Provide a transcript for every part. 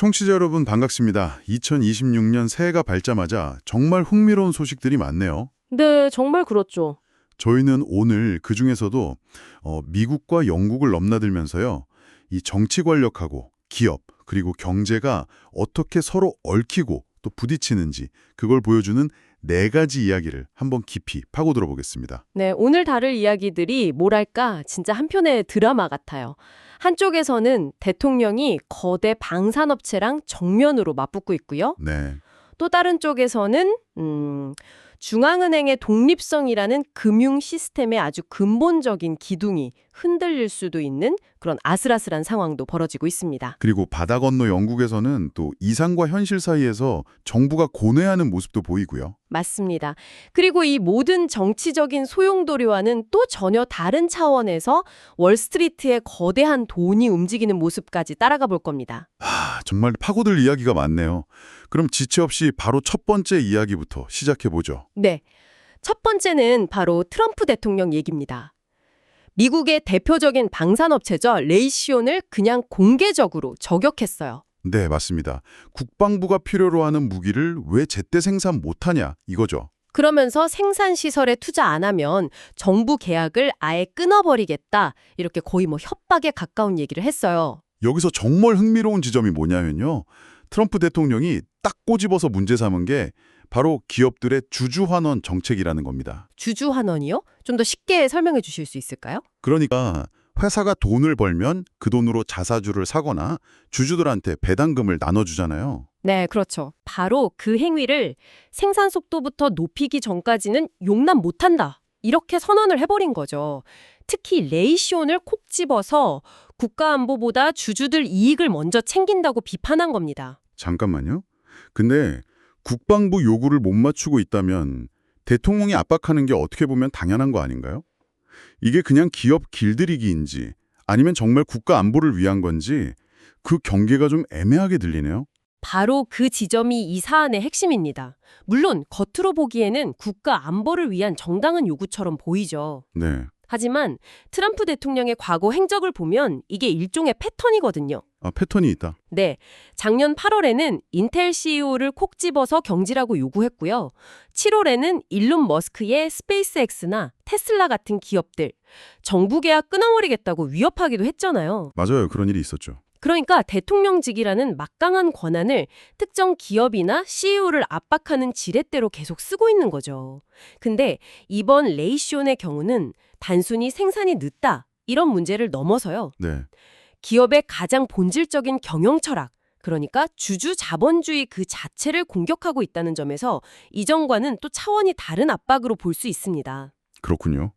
청취자 여러분 반갑습니다. 2026년 새해가 밝자마자 정말 흥미로운 소식들이 많네요. 네, 정말 그렇죠. 저희는 오늘 그중에서도 미국과 영국을 넘나들면서요. 이 정치 권력하고 기업 그리고 경제가 어떻게 서로 얽히고 또 부딪히는지 그걸 보여주는 네 가지 이야기를 한번 깊이 파고들어 보겠습니다. 네, 오늘 다룰 이야기들이 뭐랄까 진짜 한편의 드라마 같아요. 한쪽에서는 대통령이 거대 방산업체랑 정면으로 맞붙고 있고요. 네. 또 다른 쪽에서는 중앙은행의 독립성이라는 금융 시스템의 아주 근본적인 기둥이 흔들릴 수도 있는 그런 아슬아슬한 상황도 벌어지고 있습니다. 그리고 바다 건너 영국에서는 또 이상과 현실 사이에서 정부가 고뇌하는 모습도 보이고요. 맞습니다. 그리고 이 모든 정치적인 소용돌이와는 또 전혀 다른 차원에서 월스트리트의 거대한 돈이 움직이는 모습까지 따라가 볼 겁니다. 정말 파고들 이야기가 많네요. 그럼 지체 없이 바로 첫 번째 이야기부터 시작해보죠. 네. 첫 번째는 바로 트럼프 대통령 얘기입니다. 미국의 대표적인 방산업체죠. 레이시온을 그냥 공개적으로 저격했어요. 네, 맞습니다. 국방부가 필요로 하는 무기를 왜 제때 생산 못하냐 이거죠. 그러면서 생산시설에 투자 안 하면 정부 계약을 아예 끊어버리겠다. 이렇게 거의 협박에 가까운 얘기를 했어요. 여기서 정말 흥미로운 지점이 뭐냐면요. 트럼프 대통령이 딱 꼬집어서 문제 삼은 게 바로 기업들의 주주환원 정책이라는 겁니다. 주주환원이요? 좀 더 쉽게 설명해 주실 수 있을까요? 그러니까 회사가 돈을 벌면 그 돈으로 자사주를 사거나 주주들한테 배당금을 나눠주잖아요. 네, 그렇죠. 바로 그 행위를 생산 속도부터 높이기 전까지는 용납 못한다. 이렇게 선언을 해버린 거죠. 특히 레이시온을 콕 집어서 국가안보보다 주주들 이익을 먼저 챙긴다고 비판한 겁니다. 잠깐만요. 근데 국방부 요구를 못 맞추고 있다면 대통령이 압박하는 게 어떻게 보면 당연한 거 아닌가요? 이게 그냥 기업 길들이기인지 아니면 정말 국가 안보를 위한 건지 그 경계가 좀 애매하게 들리네요. 바로 그 지점이 이 사안의 핵심입니다. 물론 겉으로 보기에는 국가 안보를 위한 정당한 요구처럼 보이죠. 네. 하지만 트럼프 대통령의 과거 행적을 보면 이게 일종의 패턴이거든요. 패턴이 있다. 네, 작년 8월에는 인텔 CEO를 콕 집어서 경질하고 요구했고요. 7월에는 일론 머스크의 스페이스X나 테슬라 같은 기업들, 정부 계약 끊어버리겠다고 위협하기도 했잖아요. 맞아요. 그런 일이 있었죠. 그러니까 대통령직이라는 막강한 권한을 특정 기업이나 CEO를 압박하는 지렛대로 계속 쓰고 있는 거죠. 근데 이번 레이시온의 경우는 단순히 생산이 늦다 이런 문제를 넘어서요. 네. 기업의 가장 본질적인 경영 철학, 그러니까 주주 자본주의 그 자체를 공격하고 있다는 점에서 이전과는 또 차원이 다른 압박으로 볼 수 있습니다. 그렇군요.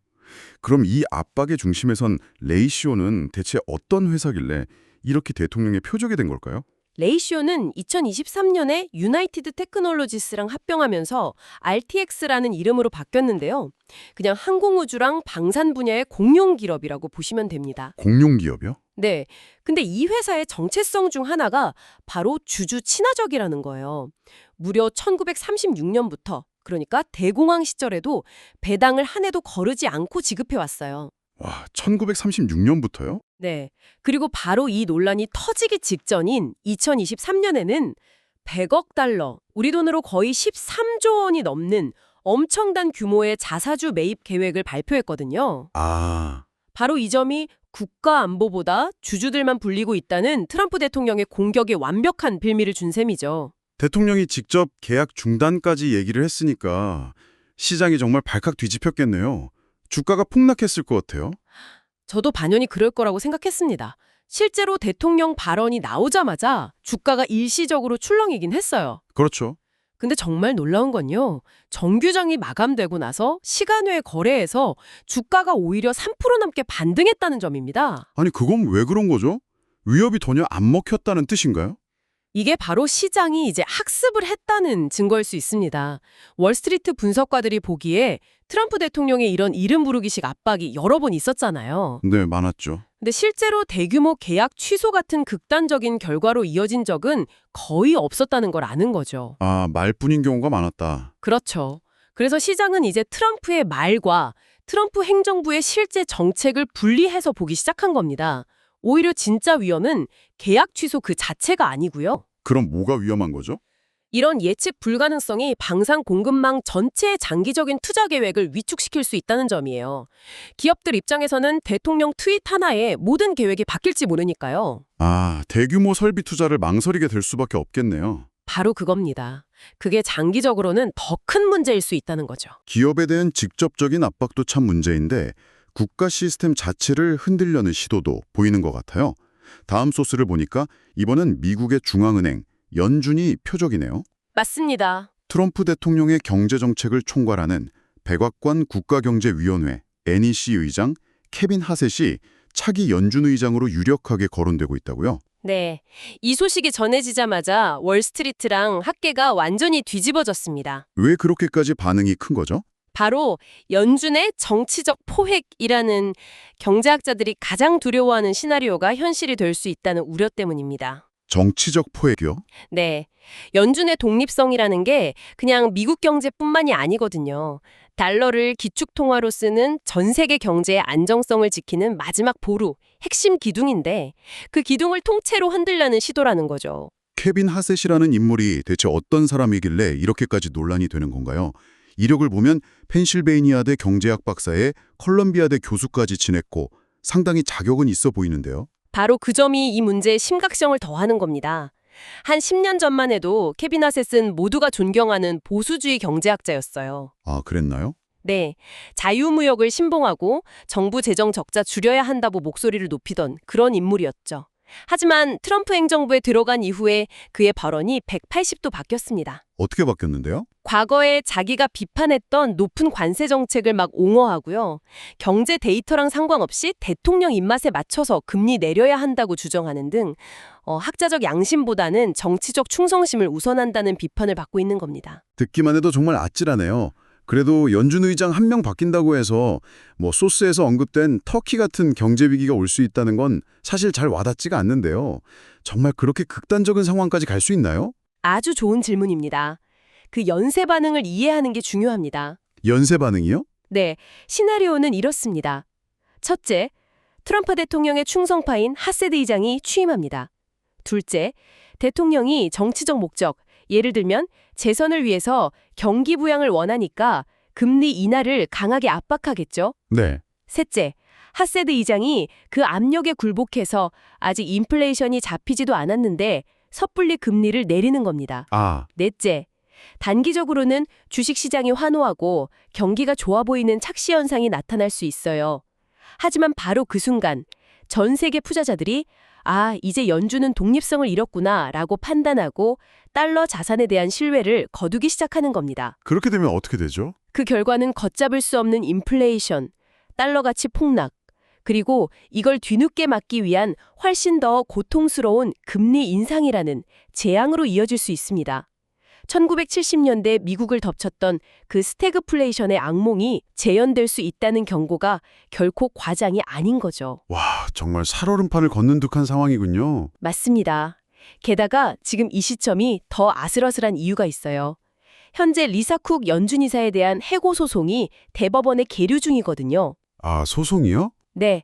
그럼 이 압박의 중심에선 레이시오는 대체 어떤 회사길래 이렇게 대통령의 표적이 된 걸까요? 레이시오는 2023년에 유나이티드 테크놀로지스랑 합병하면서 RTX라는 이름으로 바뀌었는데요. 그냥 항공우주랑 방산 분야의 공용 기업이라고 보시면 됩니다. 공용 기업이요? 네. 근데 이 회사의 정체성 중 하나가 바로 주주 친화적이라는 거예요. 무려 1936년부터, 그러니까 대공황 시절에도 배당을 한 해도 거르지 않고 지급해 왔어요. 와, 1936년부터요? 네. 그리고 바로 이 논란이 터지기 직전인 2023년에는 100억 달러, 우리 돈으로 거의 13조 원이 넘는 엄청난 규모의 자사주 매입 계획을 발표했거든요. 바로 이 점이 국가 안보보다 주주들만 불리고 있다는 트럼프 대통령의 공격에 완벽한 빌미를 준 셈이죠. 대통령이 직접 계약 중단까지 얘기를 했으니까 시장이 정말 발칵 뒤집혔겠네요. 주가가 폭락했을 것 같아요. 저도 반연히 그럴 거라고 생각했습니다. 실제로 대통령 발언이 나오자마자 주가가 일시적으로 출렁이긴 했어요. 그렇죠. 근데 정말 놀라운 건요. 정규장이 마감되고 나서 시간 외 거래에서 주가가 오히려 3% 넘게 반등했다는 점입니다. 아니 그건 왜 그런 거죠? 위협이 전혀 안 먹혔다는 뜻인가요? 이게 바로 시장이 이제 학습을 했다는 증거일 수 있습니다. 월스트리트 분석가들이 보기에 트럼프 대통령의 이런 이름 부르기식 압박이 여러 번 있었잖아요. 네, 많았죠. 근데 실제로 대규모 계약 취소 같은 극단적인 결과로 이어진 적은 거의 없었다는 걸 아는 거죠. 말뿐인 경우가 많았다. 그렇죠. 그래서 시장은 이제 트럼프의 말과 트럼프 행정부의 실제 정책을 분리해서 보기 시작한 겁니다. 오히려 진짜 위험은 계약 취소 그 자체가 아니고요. 그럼 뭐가 위험한 거죠? 이런 예측 불가능성이 방산 공급망 전체의 장기적인 투자 계획을 위축시킬 수 있다는 점이에요. 기업들 입장에서는 대통령 트윗 하나에 모든 계획이 바뀔지 모르니까요. 아, 대규모 설비 투자를 망설이게 될 수밖에 없겠네요. 바로 그겁니다. 그게 장기적으로는 더 큰 문제일 수 있다는 거죠. 기업에 대한 직접적인 압박도 참 문제인데 국가 시스템 자체를 흔들려는 시도도 보이는 것 같아요. 다음 소스를 보니까 이번엔 미국의 중앙은행, 연준이 표적이네요. 맞습니다. 트럼프 대통령의 경제정책을 총괄하는 백악관 국가경제위원회 NEC 의장 케빈 하셋이 차기 연준 의장으로 유력하게 거론되고 있다고요? 네. 이 소식이 전해지자마자 월스트리트랑 학계가 완전히 뒤집어졌습니다. 왜 그렇게까지 반응이 큰 거죠? 바로 연준의 정치적 포획이라는 경제학자들이 가장 두려워하는 시나리오가 현실이 될 수 있다는 우려 때문입니다. 정치적 포획이요? 네. 연준의 독립성이라는 게 그냥 미국 경제뿐만이 아니거든요. 달러를 기축통화로 쓰는 전 세계 경제의 안정성을 지키는 마지막 보루, 핵심 기둥인데 그 기둥을 통째로 흔들려는 시도라는 거죠. 케빈 하셋이라는 인물이 대체 어떤 사람이길래 이렇게까지 논란이 되는 건가요? 이력을 보면 펜실베이니아대 경제학 박사에 컬럼비아대 교수까지 지냈고 상당히 자격은 있어 보이는데요. 바로 그 점이 이 문제의 심각성을 더하는 겁니다. 한 10년 전만 해도 케빈 하셋은 모두가 존경하는 보수주의 경제학자였어요. 아, 그랬나요? 네, 자유무역을 신봉하고 정부 재정 적자 줄여야 한다고 목소리를 높이던 그런 인물이었죠. 하지만 트럼프 행정부에 들어간 이후에 그의 발언이 180도 바뀌었습니다. 어떻게 바뀌었는데요? 과거에 자기가 비판했던 높은 관세 정책을 막 옹호하고요. 경제 데이터랑 상관없이 대통령 입맛에 맞춰서 금리 내려야 한다고 주장하는 등 학자적 양심보다는 정치적 충성심을 우선한다는 비판을 받고 있는 겁니다. 듣기만 해도 정말 아찔하네요. 그래도 연준 의장 한 명 바뀐다고 해서 소스에서 언급된 터키 같은 경제 위기가 올 수 있다는 건 사실 잘 와닿지가 않는데요. 정말 그렇게 극단적인 상황까지 갈 수 있나요? 아주 좋은 질문입니다. 그 연쇄 반응을 이해하는 게 중요합니다. 연쇄 반응이요? 네, 시나리오는 이렇습니다. 첫째, 트럼프 대통령의 충성파인 하세드 의장이 취임합니다. 둘째, 대통령이 정치적 목적, 예를 들면 재선을 위해서 경기 부양을 원하니까 금리 인하를 강하게 압박하겠죠. 네. 셋째, 하세드 의장이 그 압력에 굴복해서 아직 인플레이션이 잡히지도 않았는데 섣불리 금리를 내리는 겁니다. 아, 넷째, 단기적으로는 주식시장이 환호하고 경기가 좋아 보이는 착시 현상이 나타날 수 있어요. 하지만 바로 그 순간 전 세계 투자자들이 이제 연준은 독립성을 잃었구나 라고 판단하고 달러 자산에 대한 신뢰를 거두기 시작하는 겁니다. 그렇게 되면 어떻게 되죠? 그 결과는 걷잡을 수 없는 인플레이션, 달러 가치 폭락, 그리고 이걸 뒤늦게 막기 위한 훨씬 더 고통스러운 금리 인상이라는 재앙으로 이어질 수 있습니다. 1970년대 미국을 덮쳤던 그 스태그플레이션의 악몽이 재현될 수 있다는 경고가 결코 과장이 아닌 거죠. 와, 정말 살얼음판을 걷는 듯한 상황이군요. 맞습니다. 게다가 지금 이 시점이 더 아슬아슬한 이유가 있어요. 현재 리사 쿡 연준 이사에 대한 해고 소송이 대법원에 계류 중이거든요. 아, 소송이요? 네.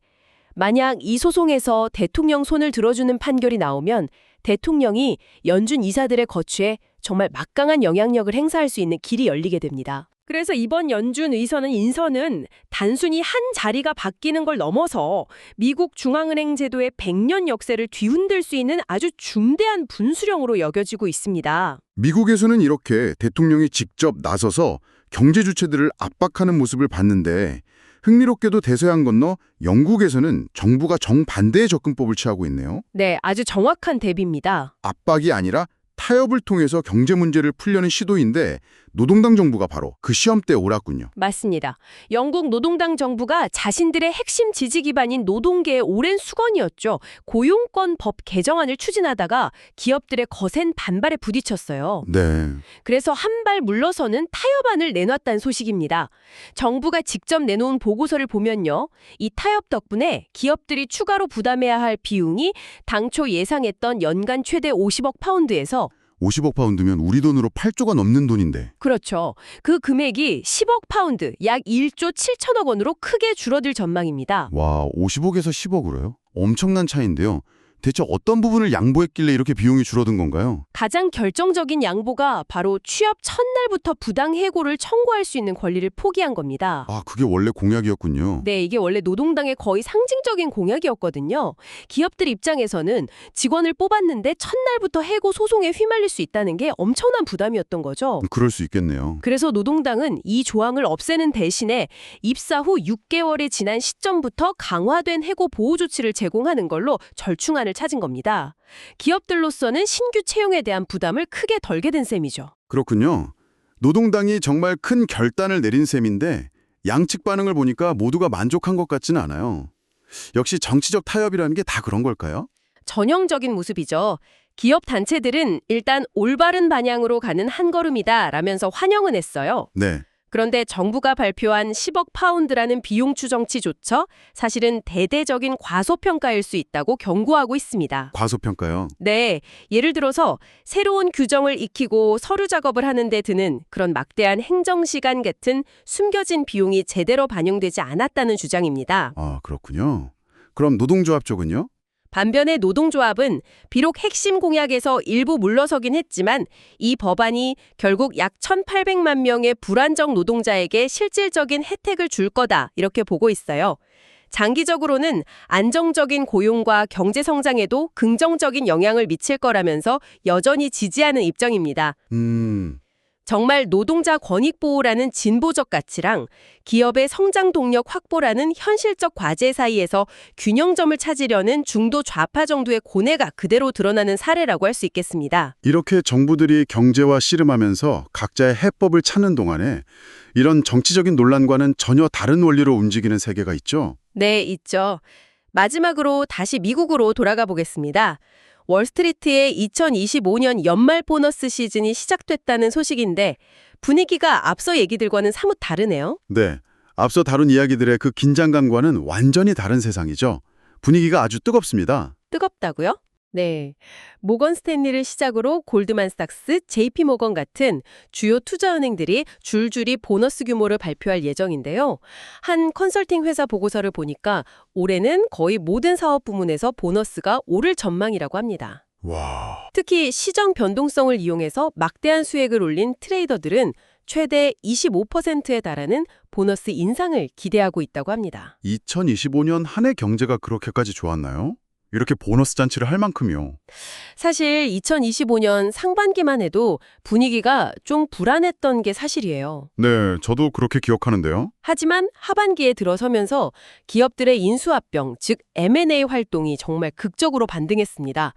만약 이 소송에서 대통령 손을 들어주는 판결이 나오면 대통령이 연준 이사들의 거취에 정말 막강한 영향력을 행사할 수 있는 길이 열리게 됩니다. 그래서 이번 연준 의선은 인선은 단순히 한 자리가 바뀌는 걸 넘어서 미국 중앙은행 제도의 100년 역사를 뒤흔들 수 있는 아주 중대한 분수령으로 여겨지고 있습니다. 미국에서는 이렇게 대통령이 직접 나서서 경제 주체들을 압박하는 모습을 봤는데 흥미롭게도 대서양 건너 영국에서는 정부가 정반대의 접근법을 취하고 있네요. 네, 아주 정확한 대비입니다. 압박이 아니라 타협을 통해서 경제 문제를 풀려는 시도인데 노동당 정부가 바로 그 시험대에 옳았군요. 맞습니다. 영국 노동당 정부가 자신들의 핵심 지지 기반인 노동계의 오랜 수건이었죠. 고용권 법 개정안을 추진하다가 기업들의 거센 반발에 부딪혔어요. 네. 그래서 한 발 물러서는 타협안을 내놨다는 소식입니다. 정부가 직접 내놓은 보고서를 보면요. 이 타협 덕분에 기업들이 추가로 부담해야 할 비용이 당초 예상했던 연간 최대 50억 파운드에서 50억 파운드면 우리 돈으로 8조가 넘는 돈인데. 그렇죠. 그 금액이 10억 파운드, 약 1조 7천억 원으로 크게 줄어들 전망입니다. 와, 50억에서 10억으로요? 엄청난 차이인데요. 대체 어떤 부분을 양보했길래 이렇게 비용이 줄어든 건가요? 가장 결정적인 양보가 바로 취업 첫날부터 부당 해고를 청구할 수 있는 권리를 포기한 겁니다. 아, 그게 원래 공약이었군요. 네, 이게 원래 노동당의 거의 상징적인 공약이었거든요. 기업들 입장에서는 직원을 뽑았는데 첫날부터 해고 소송에 휘말릴 수 있다는 게 엄청난 부담이었던 거죠. 그럴 수 있겠네요. 그래서 노동당은 이 조항을 없애는 대신에 입사 후 6개월이 지난 시점부터 강화된 해고 보호 조치를 제공하는 걸로 절충안을 찾은 겁니다. 기업들로서는 신규 채용에 대한 부담을 크게 덜게 된 셈이죠. 그렇군요. 노동당이 정말 큰 결단을 내린 셈인데 양측 반응을 보니까 모두가 만족한 것 같지는 않아요. 역시 정치적 타협이라는 게 다 그런 걸까요? 전형적인 모습이죠. 기업 단체들은 일단 올바른 방향으로 가는 한 걸음이다 라면서 환영은 했어요. 네. 그런데 정부가 발표한 10억 파운드라는 비용 추정치조차 사실은 대대적인 과소평가일 수 있다고 경고하고 있습니다. 과소평가요. 네, 예를 들어서 새로운 규정을 익히고 서류 작업을 하는 데 드는 그런 막대한 행정시간 같은 숨겨진 비용이 제대로 반영되지 않았다는 주장입니다. 아, 그렇군요. 그럼 노동조합 쪽은요? 반면에 노동조합은 비록 핵심 공약에서 일부 물러서긴 했지만 이 법안이 결국 약 1,800만 명의 불안정 노동자에게 실질적인 혜택을 줄 거다 이렇게 보고 있어요. 장기적으로는 안정적인 고용과 경제 성장에도 긍정적인 영향을 미칠 거라면서 여전히 지지하는 입장입니다. 정말 노동자 권익 보호라는 진보적 가치랑 기업의 성장 동력 확보라는 현실적 과제 사이에서 균형점을 찾으려는 중도 좌파 정도의 고뇌가 그대로 드러나는 사례라고 할 수 있겠습니다. 이렇게 정부들이 경제와 씨름하면서 각자의 해법을 찾는 동안에 이런 정치적인 논란과는 전혀 다른 원리로 움직이는 세계가 있죠. 네, 있죠. 마지막으로 다시 미국으로 돌아가 보겠습니다. 월스트리트의 2025년 연말 보너스 시즌이 시작됐다는 소식인데 분위기가 앞서 얘기들과는 사뭇 다르네요. 네. 앞서 다룬 이야기들의 그 긴장감과는 완전히 다른 세상이죠. 분위기가 아주 뜨겁습니다. 뜨겁다고요? 네. 모건 스탠리를 시작으로 골드만삭스, JP 모건 같은 주요 투자은행들이 줄줄이 보너스 규모를 발표할 예정인데요. 한 컨설팅 회사 보고서를 보니까 올해는 거의 모든 사업 부문에서 보너스가 오를 전망이라고 합니다. 와. 특히 시정 변동성을 이용해서 막대한 수익을 올린 트레이더들은 최대 25%에 달하는 보너스 인상을 기대하고 있다고 합니다. 2025년 한 해 경제가 그렇게까지 좋았나요? 이렇게 보너스 잔치를 할 만큼이요. 사실 2025년 상반기만 해도 분위기가 좀 불안했던 게 사실이에요. 네, 저도 그렇게 기억하는데요. 하지만 하반기에 들어서면서 기업들의 인수합병, 즉 M&A 활동이 정말 극적으로 반등했습니다.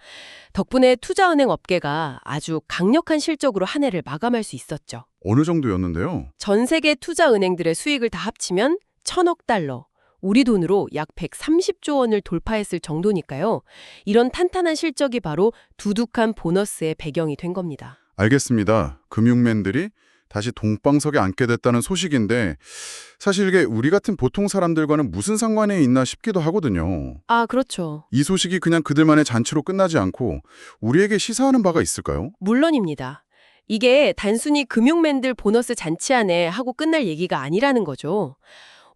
덕분에 투자은행 업계가 아주 강력한 실적으로 한 해를 마감할 수 있었죠. 어느 정도였는데요? 전 세계 투자은행들의 수익을 다 합치면 1,000억 달러, 우리 돈으로 약 130조 원을 돌파했을 정도니까요. 이런 탄탄한 실적이 바로 두둑한 보너스의 배경이 된 겁니다. 알겠습니다. 금융맨들이 다시 동방석에 앉게 됐다는 소식인데 사실 이게 우리 같은 보통 사람들과는 무슨 상관이 있나 싶기도 하거든요. 아, 그렇죠. 이 소식이 그냥 그들만의 잔치로 끝나지 않고 우리에게 시사하는 바가 있을까요? 물론입니다. 이게 단순히 금융맨들 보너스 잔치하네 하고 끝날 얘기가 아니라는 거죠.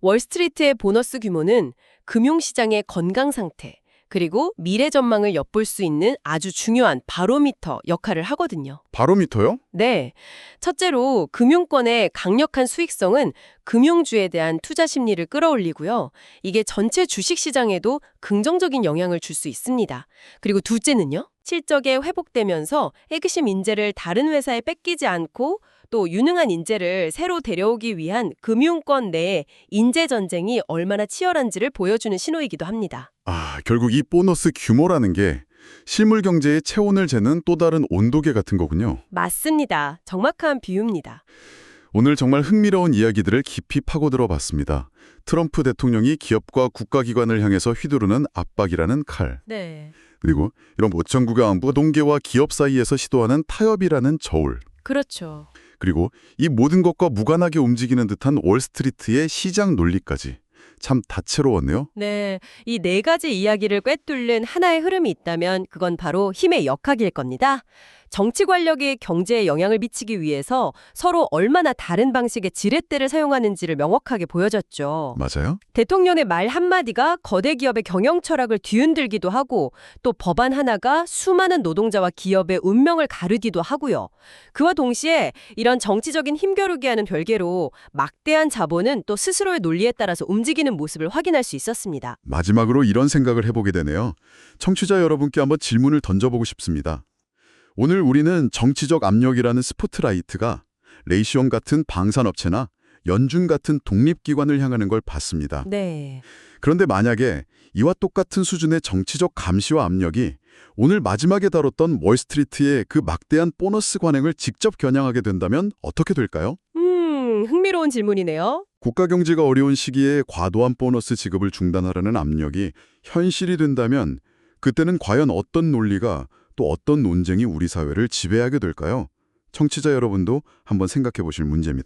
월스트리트의 보너스 규모는 금융시장의 건강 상태, 그리고 미래 전망을 엿볼 수 있는 아주 중요한 바로미터 역할을 하거든요. 바로미터요? 네. 첫째로 금융권의 강력한 수익성은 금융주에 대한 투자 심리를 끌어올리고요. 이게 전체 주식시장에도 긍정적인 영향을 줄 수 있습니다. 그리고 둘째는요. 실적에 회복되면서 핵심 인재를 다른 회사에 뺏기지 않고 또 유능한 인재를 새로 데려오기 위한 금융권 내의 인재 전쟁이 얼마나 치열한지를 보여주는 신호이기도 합니다. 아, 결국 이 보너스 규모라는 게 실물 경제의 체온을 재는 또 다른 온도계 같은 거군요. 맞습니다. 정확한 비유입니다. 오늘 정말 흥미로운 이야기들을 깊이 파고들어 봤습니다. 트럼프 대통령이 기업과 국가기관을 향해서 휘두르는 압박이라는 칼. 네. 그리고 이런 모청구가 안부 동계와 기업 사이에서 시도하는 타협이라는 저울. 그렇죠. 그리고 이 모든 것과 무관하게 움직이는 듯한 월스트리트의 시장 논리까지. 참 다채로웠네요. 네, 이 네 가지 이야기를 꿰뚫는 하나의 흐름이 있다면 그건 바로 힘의 역학일 겁니다. 정치 권력이 경제에 영향을 미치기 위해서 서로 얼마나 다른 방식의 지렛대를 사용하는지를 명확하게 보여줬죠. 맞아요? 대통령의 말 한마디가 거대 기업의 경영 철학을 뒤흔들기도 하고 또 법안 하나가 수많은 노동자와 기업의 운명을 가르기도 하고요. 그와 동시에 이런 정치적인 힘겨루기와는 별개로 막대한 자본은 또 스스로의 논리에 따라서 움직이는 모습을 확인할 수 있었습니다. 마지막으로 이런 생각을 해보게 되네요. 청취자 여러분께 한번 질문을 던져보고 싶습니다. 오늘 우리는 정치적 압력이라는 스포트라이트가 레이시온 같은 방산업체나 연준 같은 독립기관을 향하는 걸 봤습니다. 네. 그런데 만약에 이와 똑같은 수준의 정치적 감시와 압력이 오늘 마지막에 다뤘던 월스트리트의 그 막대한 보너스 관행을 직접 겨냥하게 된다면 어떻게 될까요? 흥미로운 질문이네요. 국가 경제가 어려운 시기에 과도한 보너스 지급을 중단하라는 압력이 현실이 된다면 그때는 과연 어떤 논리가 또 어떤 논쟁이 우리 사회를 지배하게 될까요? 청취자 여러분도 한번 생각해 보실 문제입니다.